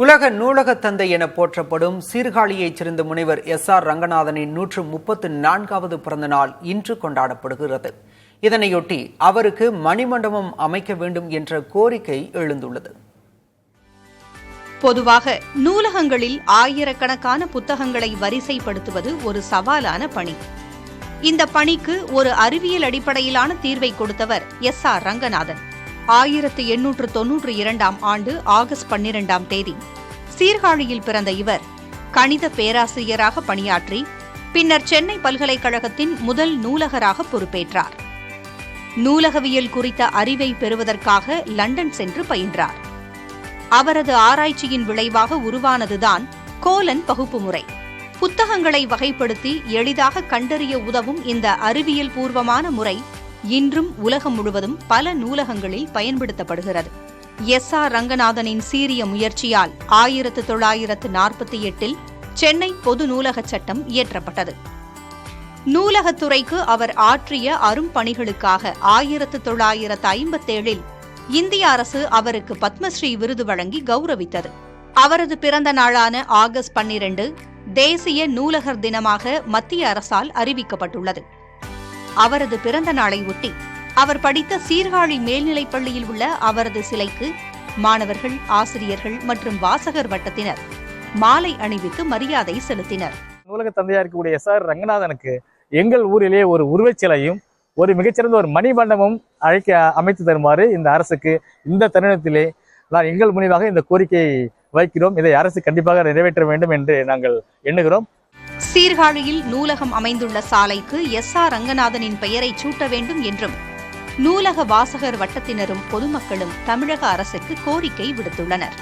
உலக நூலகத் தந்தை என போற்றப்படும் சீர்காழியைச் சேர்ந்த முனைவர் எஸ்.ஆர். ரங்கநாதனின் 134வது பிறந்த நாள் இன்று கொண்டாடப்படுகிறது. இதனையொட்டி அவருக்கு மணிமண்டபம் அமைக்க வேண்டும் என்ற கோரிக்கை எழுந்துள்ளது. பொதுவாக நூலகங்களில் ஆயிரக்கணக்கான புத்தகங்களை வரிசைப்படுத்துவது ஒரு சவாலான பணி. இந்த பணிக்கு ஒரு அறிவியல் அடிப்படையிலான தீர்வை கொடுத்தவர் எஸ்.ஆர். ரங்கநாதன். 1892ஆம் ஆண்டு ஆகஸ்ட் 12ஆம் தேதி சீர்காழியில் பிறந்த இவர் கணித பேராசிரியராக பணியாற்றி பின்னர் சென்னை பல்கலைக்கழகத்தின் முதல் நூலகராக பொறுப்பேற்றார். நூலகவியல் குறித்த அறிவை பெறுவதற்காக லண்டன் சென்று பயின்றார். அவரது ஆராய்ச்சியின் விளைவாக உருவானதுதான் கோலன் பகுப்பு முறை. புத்தகங்களை வகைப்படுத்தி எளிதாக கண்டறிய உதவும் இந்த அறிவியல் பூர்வமான முறை இன்றும் உலகம் முழுவதும் பல நூலகங்களில் பயன்படுத்தப்படுகிறது. எஸ்.ஆர். ரங்கநாதனின் சீரிய முயற்சியால் 1948இல் சென்னை பொது நூலகச் சட்டம் இயற்றப்பட்டது. நூலகத்துறைக்கு அவர் ஆற்றிய அரும்பணிகளுக்காக 1957இல் இந்திய அரசு அவருக்கு பத்மஸ்ரீ விருது வழங்கி கௌரவித்தது. அவரது பிறந்த நாளான ஆகஸ்ட் 12 தேசிய நூலகர் தினமாக மத்திய அரசால் அறிவிக்கப்பட்டுள்ளது. அவரது பிறந்த நாளை ஒட்டி அவர் படித்த சீர்காழி மேல்நிலைப் பள்ளியில் உள்ள அவரது சிலைக்கு மாணவர்கள், ஆசிரியர்கள் மற்றும் வாசகர் வட்டத்தினர் மாலை அணிவித்து மரியாதை செலுத்தினர். நூலக தந்தையா இருக்கக்கூடிய எஸ்.ஆர். ரங்கநாதனுக்கு எங்கள் ஊரிலே ஒரு உருவச்சிலையும் ஒரு மிகச்சிறந்த ஒரு மணிமண்டபமும் அமைத்து தருமாறு இந்த அரசுக்கு இந்த தருணத்திலே நான் எங்கள் முனைவாக இந்த கோரிக்கையை வைக்கிறோம். இதை அரசு கண்டிப்பாக நிறைவேற்ற வேண்டும் என்று நாங்கள் எண்ணுகிறோம். சீர்காழியில் நூலகம் அமைந்துள்ள சாலைக்கு எஸ்.ஆர். ரங்கநாதனின் பெயரை சூட்ட வேண்டும் என்றும் நூலக வாசகர் வட்டத்தினரும் பொதுமக்களும் தமிழக அரசுக்கு கோரிக்கை விடுத்துள்ளனர்.